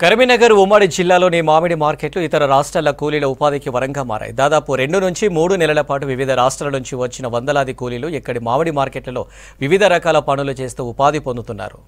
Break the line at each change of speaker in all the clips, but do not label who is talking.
కరీంనగర్ ఉమ్మడి జిల్లాలోని మామిడి మార్కెట్లు ఇతర రాష్ట్రాల కూలీల ఉపాధికి వరంగా మారాయి. దాదాపు 2 నుంచి 3 నెలల పాటు వివిధ రాష్ట్రాల నుంచి వచ్చిన వందలాది కూలీలు ఇక్కడి మామిడి మార్కెట్లలో వివిధ రకాల పనులు చేస్తూ ఉపాధి పొందుతున్నారు.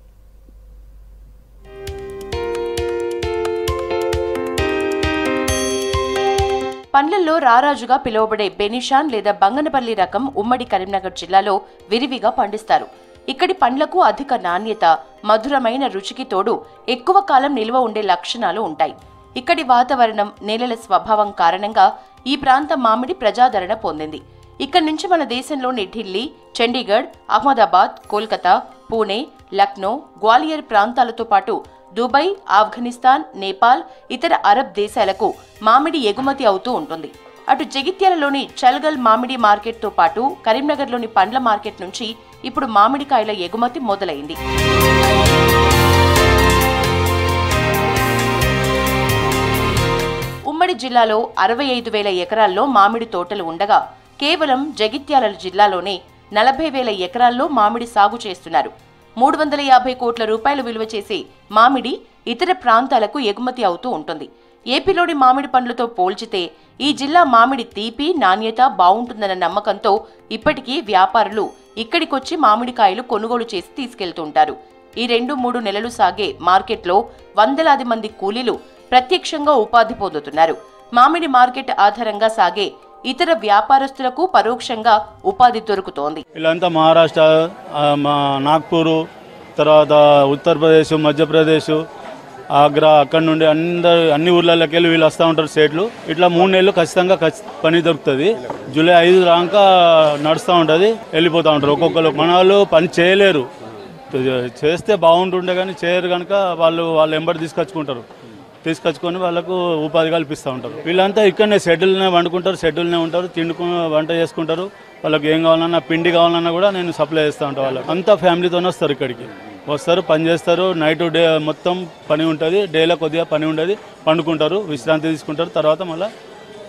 పండ్లల్లో రారాజుగా పిలువబడే బెనిషాన్ లేదా బంగనపల్లి రకం ఉమ్మడి కరీంనగర్ జిల్లాలో విరివిగా పండిస్తారు. ఇక్కడి పండ్లకు అధిక నాణ్యత, మధురమైన రుచికి తోడు ఎక్కువ కాలం నిల్వ ఉండే లక్షణాలు ఉంటాయి. ఇక్కడి వాతావరణం, నేలల స్వభావం కారణంగా ఈ ప్రాంత మామిడి ప్రజాదరణ పొందింది. ఇక్కడి నుంచి మన దేశంలోని ఢిల్లీ, చండీగఢ్, అహ్మదాబాద్, కోల్కతా, పూణే, లక్నో, గ్వాలియర్ ప్రాంతాలతో పాటు దుబాయ్, ఆఫ్ఘనిస్తాన్, నేపాల్, ఇతర అరబ్ దేశాలకు మామిడి ఎగుమతి అవుతూ ఉంటుంది. అటు జగిత్యాలలోని చల్గల్ మామిడి మార్కెట్తో పాటు కరీంనగర్లోని పండ్ల మార్కెట్ నుంచి ఇప్పుడు మామిడికాయల ఎగుమతి మొదలైంది. ఉమ్మడి జిల్లాలో 65,000 ఎకరాల్లో మామిడి తోటలు ఉండగా కేవలం జగిత్యాల జిల్లాలోనే 40,000 ఎకరాల్లో మామిడి సాగు చేస్తున్నారు. 350 కోట్ల రూపాయలు విలువ చేసే మామిడి ఇతర ప్రాంతాలకు ఎగుమతి అవుతూ ఉంటుంది. ఏపీలోని మామిడి పండ్లతో పోల్చితే ఈ జిల్లా మామిడి తీపి, నాణ్యత బాగుంటుందన్న నమ్మకంతో ఇప్పటికీ వ్యాపారులు ఇక్కడికొచ్చి మామిడికాయలు కొనుగోలు చేసి తీసుకెళ్తుంటారు. ఈ 2-3 నెలలు సాగే మార్కెట్లో వందలాది మంది కూలీలు ప్రత్యక్షంగా ఉపాధి పొందుతున్నారు. మామిడి మార్కెట్ ఆధారంగా సాగే ఇతర వ్యాపారస్తులకు పరోక్షంగా ఉపాధి దొరుకుతోంది.
ఇలాంతా మహారాష్ట్ర, నాగ్పూర్, తర్వాత ఉత్తరప్రదేశ్, మధ్యప్రదేశ్, ఆగ్రా, అక్కడ నుండి అన్ని ఊర్లలోకి వెళ్ళి వీళ్ళు వస్తూ ఉంటారు సేట్లు. ఇట్లా 3 నెలలు ఖచ్చితంగా పని దొరుకుతుంది. జూలై 5 రాక నడుస్తూ ఉంటుంది, వెళ్ళిపోతూ ఉంటారు. ఒక్కొక్కరు మన వాళ్ళు పని చేయలేరు, చేస్తే బాగుంటుండే కానీ చేయరు కనుక వాళ్ళు ఎంబడి తీసుకొచ్చుకొని వాళ్ళకు ఉపాధి కల్పిస్తూ ఉంటారు. వీళ్ళంతా ఇక్కడనే షెడ్యూల్నే వండుకుంటారు, షెడ్యూల్నే ఉంటారు, వంట చేసుకుంటారు. వాళ్ళకి ఏం కావాలన్నా, పిండి కావాలన్నా కూడా నేను సప్లై చేస్తూ ఉంటాను. వాళ్ళకి అంతా ఫ్యామిలీతోనే వస్తారు, ఇక్కడికి వస్తారు, పని చేస్తారు. నైట్ డే మొత్తం పని ఉంటుంది, డేలో కొద్దిగా పని ఉండదు, పండుకుంటారు, విశ్రాంతి తీసుకుంటారు, తర్వాత మళ్ళీ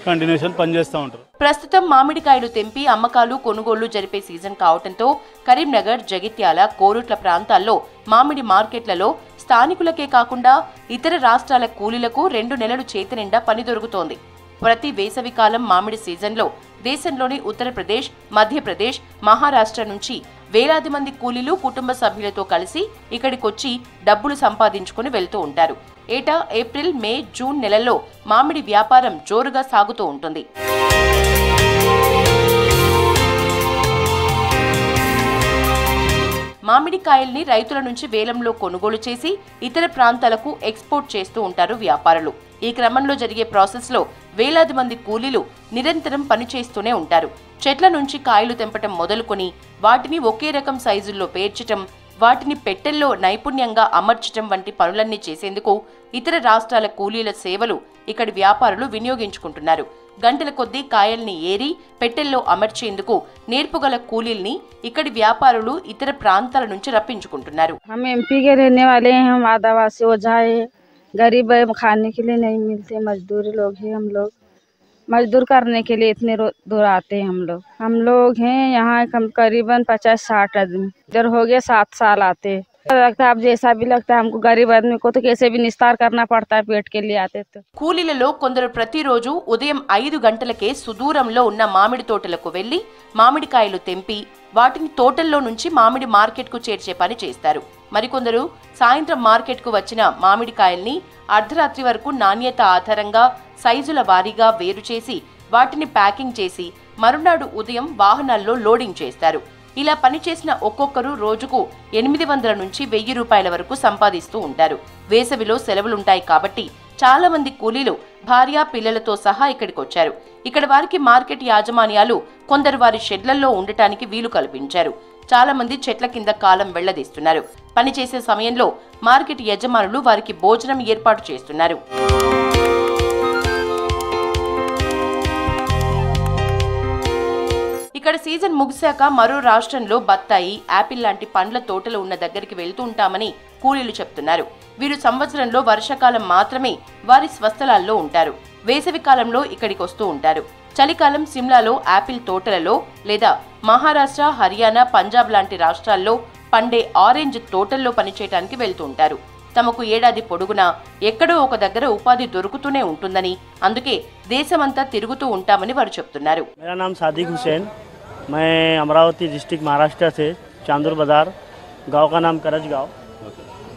కంటిన్యూషన్ పని చేస్తూ ఉంటారు.
ప్రస్తుతం మామిడికాయలు తెంపి అమ్మకాలు, కొనుగోళ్లు జరిపే సీజన్ కావడంతో కరీంనగర్, జగిత్యాల, కోరుట్ల ప్రాంతాల్లో మామిడి మార్కెట్లలో స్థానికులకే కాకుండా ఇతర రాష్ట్రాల కూలీలకు 2 నెలలు చేతి నిండా పని దొరుకుతోంది. ప్రతి వేసవికాలం మామిడి సీజన్లో దేశంలోని ఉత్తరప్రదేశ్, మధ్యప్రదేశ్, మహారాష్ట్ర నుంచి వేలాది మంది కూలీలు కుటుంబ సభ్యులతో కలిసి ఇక్కడికొచ్చి డబ్బులు సంపాదించుకుని వెళ్తూ ఉంటారు. ఏటా ఏప్రిల్, మే, జూన్ నెలల్లో మామిడి వ్యాపారం జోరుగా సాగుతూ ఉంటుంది. మామిడికాయల్ని రైతుల నుంచి వేలంలో కొనుగోలు చేసి ఇతర ప్రాంతాలకు ఎక్స్పోర్ట్ చేస్తూ ఉంటారు వ్యాపారులు. ఈ క్రమంలో జరిగే ప్రాసెస్లో వేలాది మంది కూలీలు నిరంతరం పనిచేస్తూనే ఉంటారు. చెట్ల నుంచి కాయలు తెంపటం మొదలుకొని వాటిని ఒకే రకం సైజుల్లో పేర్చటం, వాటిని పెట్టెల్లో నైపుణ్యంగా అమర్చటం వంటి పనులన్నీ చేసేందుకు ఇతర రాష్ట్రాల కూలీల సేవలు ఇక్కడి వ్యాపారులు వినియోగించుకుంటున్నారు. గంటల కొద్దీ కాయల్ని ఏరి పెట్టెల్లో అమర్చేందుకు నేర్పుగల కూలీల్ని ఇక్కడి వ్యాపారులు ఇతర ప్రాంతాల నుంచి రప్పించుకుంటున్నారు.
गरीब है, खाने के लिए नहीं मिलते, मजदूर लोग हैं हम लोग। मजदूर करने के लिए इतने दूर आते हैं हम लोग हैं यहाँ करीबन 50-60 आदमी। इधर हो गया 7 साल आते हैं। लगता है अब जैसा भी लगता है हमको, गरीब आदमी को तो कैसे भी निस्तार करना पड़ता है, पेट के लिए आते तो।
కూలీలలో కొందరు ప్రతిరోజు ఉదయం 5 గంటలకే సుదూరంలో ఉన్న మామిడి తోటలకు వెళ్లి మామిడికాయలు తెంపి వాటిని తోటల్లో నుంచి మామిడి మార్కెట్కు చేర్చే పని చేస్తారు. మరికొందరు సాయంత్రం మార్కెట్కు వచ్చిన మామిడికాయల్ని అర్ధరాత్రి వరకు నాణ్యత ఆధారంగా సైజుల వారీగా వేరు చేసి వాటిని ప్యాకింగ్ చేసి మరునాడు ఉదయం వాహనాల్లో లోడింగ్ చేస్తారు. ఇలా పనిచేసిన ఒక్కొక్కరు రోజుకు 800 నుంచి 1000 రూపాయల వరకు సంపాదిస్తూ ఉంటారు. వేసవిలో సెలవులుంటాయి కాబట్టి చాలా మంది కూలీలు భార్య, పిల్లలతో సహా ఇక్కడికొచ్చారు. ఇక్కడ వారికి మార్కెట్ యాజమాన్యాలు కొందరు వారి షెడ్లలో ఉండటానికి వీలు కల్పించారు. చాలా మంది చెట్ల కింద కాలం వెళ్లదీస్తున్నారు. పనిచేసే సమయంలో మార్కెట్ యజమానులు వారికి భోజనం ఏర్పాటు చేస్తున్నారు. ఇక్కడ సీజన్ ముగిశాక మరో రాష్ట్రంలో బత్తాయి, యాపిల్ లాంటి పండ్ల తోటలు ఉన్న దగ్గరికి వెళ్తూ ఉంటామని కూలీలు చెప్తున్నారు. వీరు సంవత్సరంలో వర్షాకాలం మాత్రమే వారి స్వస్థలాల్లో ఉంటారు. వేసవి కాలంలో ఇక్కడికి వస్తూ ఉంటారు. చలికాలం సిమ్లాలో యాపిల్ తోటలలో లేదా మహారాష్ట్ర, హర్యానా, పంజాబ్ లాంటి రాష్ట్రాల్లో పండే ఆరెంజ్ తోటల్లో పనిచేయడానికి వెళ్తుంటారు. తమకు ఏడాది పొడుగునా ఎక్కడో ఒక దగ్గర ఉపాధి దొరుకుతూనే ఉంటుందని, అందుకే దేశమంతా తిరుగుతూ ఉంటామని వారు చెప్తున్నారు.
मेरा नाम सादिक हुसैन, मैं अमरावती डिस्ट्रिक्ट महाराष्ट्र से चांदूर बाजार गांव का नाम करज गांव,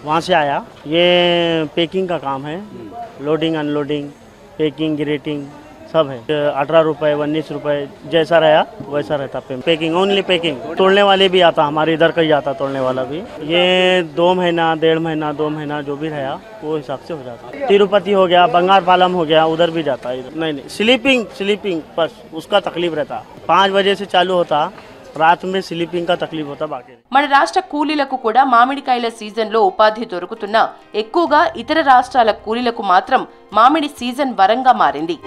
वहाँ से आया। ये पैकिंग का काम है, लोडिंग अनलोडिंग, पैकिंग ग्रेटिंग सब है। 18 रुपये 19 रुपये जैसा रहा वैसा रहता। पैकिंग ओनली पैकिंग, तोड़ने वाले भी आता, हमारे इधर का ही आता तोड़ने वाला भी। ये 2 महीना 1.5 महीना 2 महीना जो भी रहा वो हिसाब से हो जाता। तिरुपति हो गया, बंगाल पालम हो गया, उधर भी जाता है। नहीं स्लीपिंग बस उसका तकलीफ रहता। 5 बजे से चालू होता, రాత్ మే స్లీపింగ్ కా తక్లీఫ్ హోతా బాకీ.
మన రాష్ట్ర కూలీలకు కూడా మామిడికాయల సీజన్లో ఉపాధి దొరుకుతున్నా ఎక్కువగా ఇతర రాష్ట్రాల కూలీలకు మాత్రం మామిడి సీజన్ వరంగా మారింది.